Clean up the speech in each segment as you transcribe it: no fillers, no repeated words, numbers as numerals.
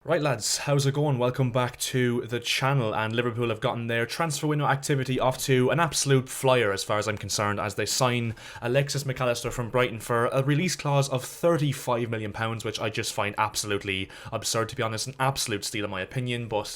Right lads, how's it going? Welcome back to the channel, and Liverpool have gotten their transfer window activity off to an absolute flyer as far as I'm concerned, as they sign Alexis Mac Allister from Brighton for a release clause of £35 million, which I just find absolutely absurd, to be honest, an absolute steal in my opinion. But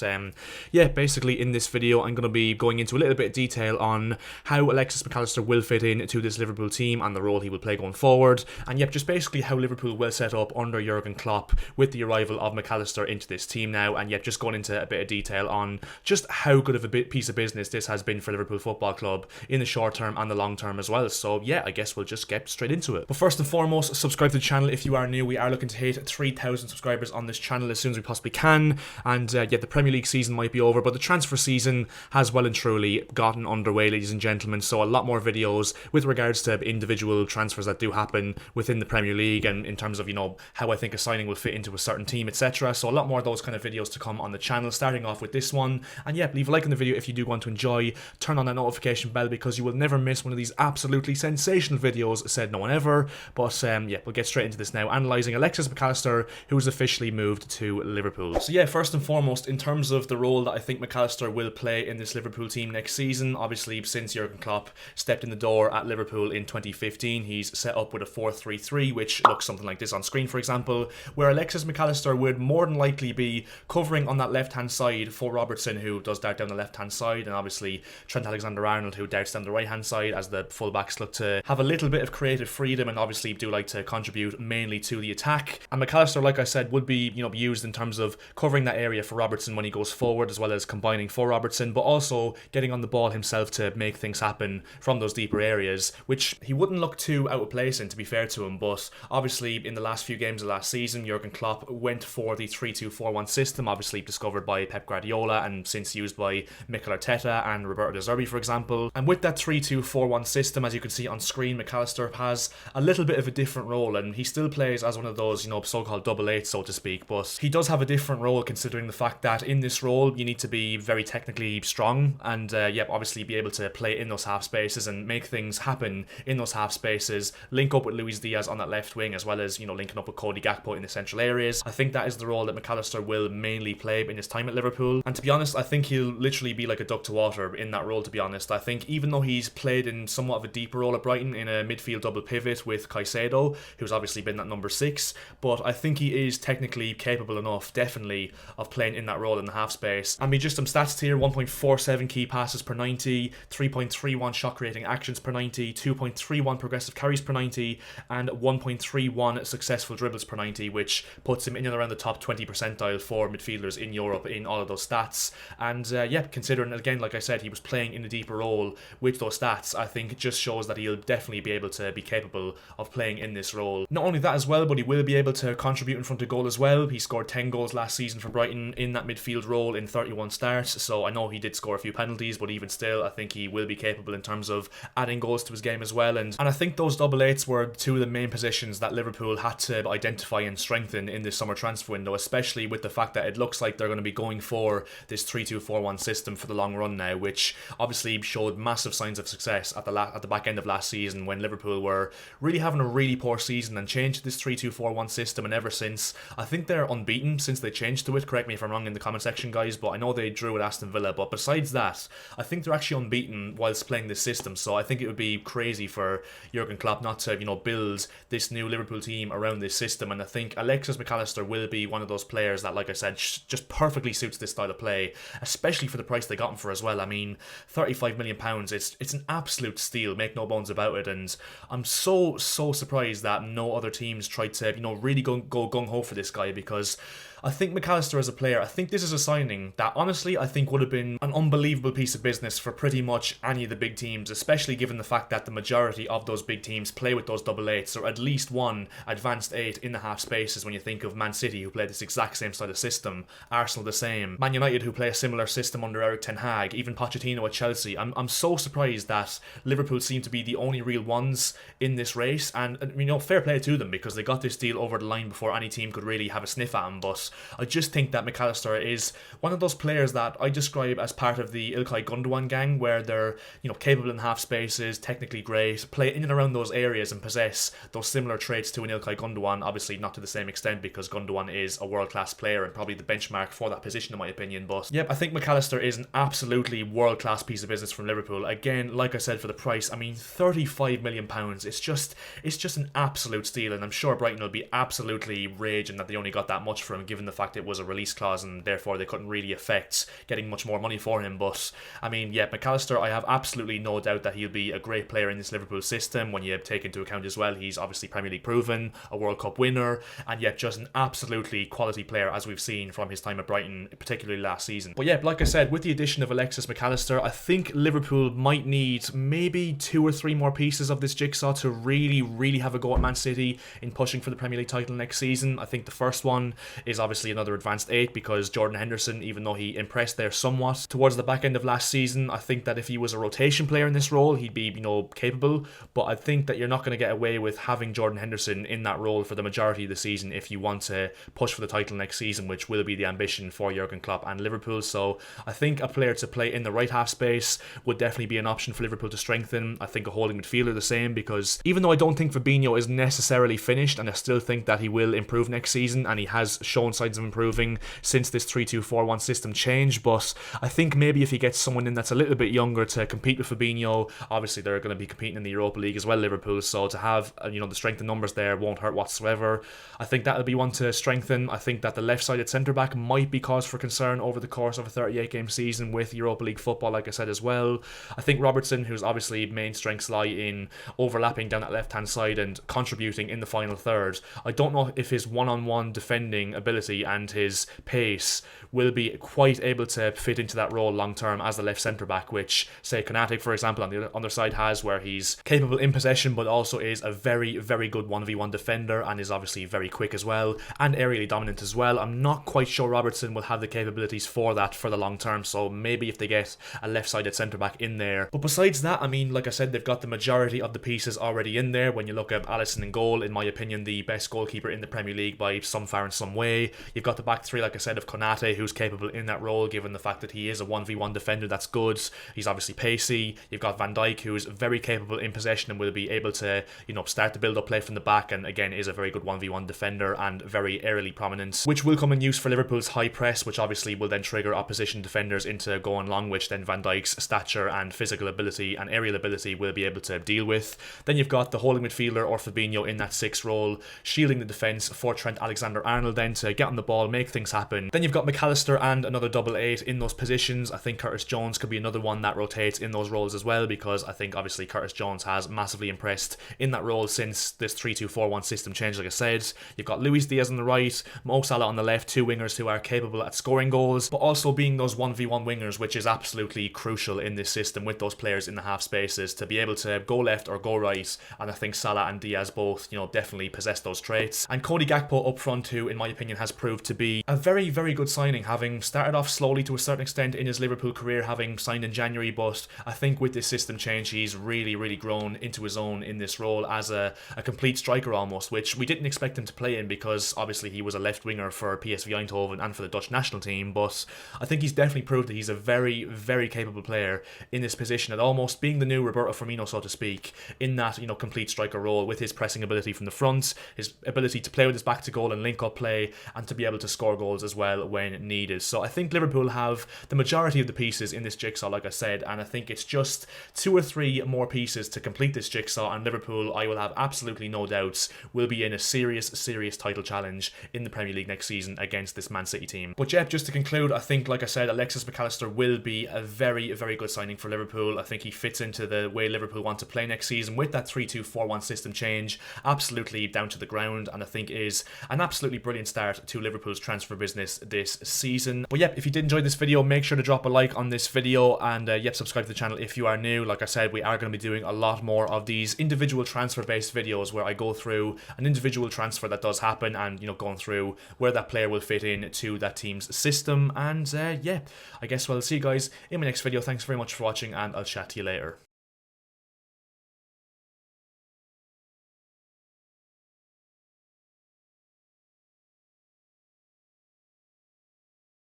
yeah, basically in this video I'm going to be going into a little bit of detail on how Alexis Mac Allister will fit into this Liverpool team and the role he will play going forward, and yep, just basically how Liverpool will set up under Jurgen Klopp with the arrival of Mac Allister into this team now, and yet just going into a bit of detail on just how good of a piece of business this has been for Liverpool Football Club in the short term and the long term as well. So yeah, I guess we'll just get straight into it. But first and foremost, subscribe to the channel if you are new. We are looking to hit 3,000 subscribers on this channel as soon as we possibly can, and yeah, the Premier League season might be over, but the transfer season has well and truly gotten underway, ladies and gentlemen. So a lot more videos with regards to individual transfers that do happen within the Premier League, and in terms of, you know, how I think a signing will fit into a certain team, etc. So a lot more of those kind of videos to come on the channel, starting off with this one. And yeah, leave a like on the video if you do want to enjoy, turn on that notification bell because you will never miss one of these absolutely sensational videos, said no one ever. But yeah, we'll get straight into this now, analysing Alexis Mac Allister, who has officially moved to Liverpool. So yeah, first and foremost, in terms of the role that I think Mac Allister will play in this Liverpool team next season, obviously since Jurgen Klopp stepped in the door at Liverpool in 2015, he's set up with a 4-3-3, which looks something like this on screen, for example, where Alexis Mac Allister would more than likely be covering on that left-hand side for Robertson, who does dart down the left-hand side, and obviously Trent Alexander-Arnold, who darts down the right-hand side, as the fullbacks look to have a little bit of creative freedom and obviously do like to contribute mainly to the attack. And Mac Allister, like I said, would be, you know, used in terms of covering that area for Robertson when he goes forward, as well as combining for Robertson, but also getting on the ball himself to make things happen from those deeper areas, which he wouldn't look too out of place in, to be fair to him. But obviously in the last few games of last season, Jurgen Klopp went for the 3-2-4-1 system, obviously discovered by Pep Guardiola and since used by Mikel Arteta and Roberto De Zerbi, for example. And with that 3-2-4-1 system, as you can see on screen, Mac Allister has a little bit of a different role, and he still plays as one of those, you know, so-called double eights, so to speak, but he does have a different role, considering the fact that in this role you need to be very technically strong and yeah, obviously be able to play in those half spaces and make things happen in those half spaces, link up with Luis Diaz on that left wing, as well as, you know, linking up with Cody Gakpo in the central areas. I think that is the role that Mac Allister will mainly play in his time at Liverpool, and to be honest, I think he'll literally be like a duck to water in that role, to be honest. I think even though he's played in somewhat of a deeper role at Brighton in a midfield double pivot with Caicedo, who's obviously been that number 6, but I think he is technically capable enough, definitely, of playing in that role in the half space. I mean, just some stats here: 1.47 key passes per 90, 3.31 shot creating actions per 90, 2.31 progressive carries per 90, and 1.31 successful dribbles per 90, which puts him in and around the top 20 percentile for midfielders in Europe in all of those stats. And yeah, considering, again, like I said, he was playing in a deeper role with those stats, I think it just shows that he'll definitely be able to be capable of playing in this role. Not only that as well, but he will be able to contribute in front of goal as well. He scored 10 goals last season for Brighton in that midfield role in 31 starts, so I know he did score a few penalties, but even still, I think he will be capable in terms of adding goals to his game as well. And I think those double eights were two of the main positions that Liverpool had to identify and strengthen in this summer transfer window, especially with the fact that it looks like they're going to be going for this 3-2-4-1 system for the long run now, which obviously showed massive signs of success at the back end of last season, when Liverpool were really having a really poor season and changed this 3-2-4-1 system. And ever since, I think they're unbeaten since they changed to it. Correct me if I'm wrong in the comment section, guys, but I know they drew at Aston Villa, but besides that, I think they're actually unbeaten whilst playing this system. So I think it would be crazy for Jurgen Klopp not to, you know, build this new Liverpool team around this system. And I think Alexis Mac Allister will be one of those players that, like I said, just perfectly suits this style of play, especially for the price they got him for as well. I mean, £35 million, it's an absolute steal, make no bones about it. And I'm so surprised that no other teams tried to, you know, really go gung-ho for this guy, because I think Mac Allister as a player, I think this is a signing that honestly I think would have been an unbelievable piece of business for pretty much any of the big teams, especially given the fact that the majority of those big teams play with those double eights, or at least one advanced 8 in the half spaces. When you think of Man City, who play this exact same style of system, Arsenal the same, Man United, who play a similar system under Eric Ten Hag, even Pochettino at Chelsea. I'm so surprised that Liverpool seem to be the only real ones in this race, and you know, fair play to them, because they got this deal over the line before any team could really have a sniff at him. But I just think that Mac Allister is one of those players that I describe as part of the Ilkay Gundogan gang, where they're, capable in half spaces, technically great, play in and around those areas and possess those similar traits to an Ilkay Gundogan. Obviously not to the same extent, because Gundogan is a world-class player and probably the benchmark for that position in my opinion. But yep, I think Mac Allister is an absolutely world-class piece of business from Liverpool. Again, like I said, for the price, I mean, £35 million. It's just an absolute steal, and I'm sure Brighton will be absolutely raging that they only got that much for him, given the fact it was a release clause and therefore they couldn't really affect getting much more money for him. But I mean, yeah, Mac Allister, I have absolutely no doubt that he'll be a great player in this Liverpool system. When you take into account as well, he's obviously Premier League proven, a World Cup winner, and yet just an absolutely quality player, as we've seen from his time at Brighton, particularly last season. But yeah, like I said, with the addition of Alexis Mac Allister, I think Liverpool might need maybe 2 or 3 more pieces of this jigsaw to really have a go at Man City in pushing for the Premier League title next season. I think the first one is obviously another advanced 8, because Jordan Henderson, even though he impressed there somewhat towards the back end of last season, I think that if he was a rotation player in this role, he'd be, capable. But I think that you're not going to get away with having Jordan Henderson in that role for the majority of the season if you want to push for the title next season, which will be the ambition for Jurgen Klopp and Liverpool. So I think a player to play in the right half space would definitely be an option for Liverpool to strengthen. I think a holding midfielder the same, because even though I don't think Fabinho is necessarily finished, and I still think that he will improve next season, and he has shown signs of improving since this 3-2-4-1 system change, but I think maybe if he gets someone in that's a little bit younger to compete with Fabinho, obviously they're going to be competing in the Europa League as well, Liverpool, so to have the strength in numbers there won't hurt whatsoever. I think that'll be one to strengthen. I think that the left-sided centre-back might be cause for concern over the course of a 38-game season with Europa League football, like I said as well. I think Robertson, whose obviously main strengths lie in overlapping down that left-hand side and contributing in the final third, I don't know if his one-on-one defending ability and his pace will be quite able to fit into that role long-term as the left centre-back, which, say, Konaté, for example, on the other side has, where he's capable in possession but also is a very good 1v1 defender and is obviously very quick as well and aerially dominant as well. I'm not quite sure Robertson will have the capabilities for that for the long term, so maybe if they get a left-sided centre-back in there. But besides that, I mean, like I said, they've got the majority of the pieces already in there. When you look at Alisson in goal, in my opinion, the best goalkeeper in the Premier League by some far and some way. You've got the back three, like I said, of Konaté, who's capable in that role, given the fact that he is a 1v1 defender that's good. He's obviously pacey. You've got Van Dijk, who's very capable in possession and will be able to, start the build-up play from the back, and again is a very good 1v1 defender and very aerially prominent, which will come in use for Liverpool's high press, which obviously will then trigger opposition defenders into going long, which then Van Dijk's stature and physical ability and aerial ability will be able to deal with. Then you've got the holding midfielder or Fabinho in that 6 role, shielding the defence for Trent Alexander-Arnold then to get on the ball, make things happen. Then you've got Mac Allister and another double 8 in those positions. I think Curtis Jones could be another one that rotates in those roles as well, because I think obviously Curtis Jones has massively impressed in that role since this 3-2-4-1 system changed, like I said. You've got Luis Diaz on the right, Mo Salah on the left, 2 wingers who are capable at scoring goals, but also being those 1v1 wingers, which is absolutely crucial in this system with those players in the half spaces to be able to go left or go right, and I think Salah and Diaz both, definitely possess those traits. And Cody Gakpo up front, who in my opinion has proved to be a very good signing, having started off slowly to a certain extent in his Liverpool career, having signed in January, but I think with this system change he's really grown into his own in this role as a complete striker almost, which we didn't expect him to play in because obviously he was a left winger for PSV Eindhoven and for the Dutch national team, but I think he's definitely proved that he's a very capable player in this position, at almost being the new Roberto Firmino, so to speak, in that complete striker role, with his pressing ability from the front, his ability to play with his back to goal and link up play, and to be able to score goals as well when needed. So I think Liverpool have the majority of the pieces in this jigsaw, like I said, and I think it's just 2 or 3 more pieces to complete this jigsaw, and Liverpool, I will have absolutely no doubts, will be in a serious title challenge in the Premier League next season against this Man City team. But yeah, just to conclude, I think, like I said, Alexis Mac Allister will be a very good signing for Liverpool. I think he fits into the way Liverpool want to play next season with that 3-2-4-1 system change, absolutely down to the ground, and I think is an absolutely brilliant start to Liverpool's transfer business this season. But yep, if you did enjoy this video, make sure to drop a like on this video, and subscribe to the channel if you are new. Like I said, we are going to be doing a lot more of these individual transfer based videos where I go through an individual transfer that does happen and going through where that player will fit in to that team's system. And yeah, I guess I'll see you guys in my next video. Thanks very much for watching, and I'll chat to you later.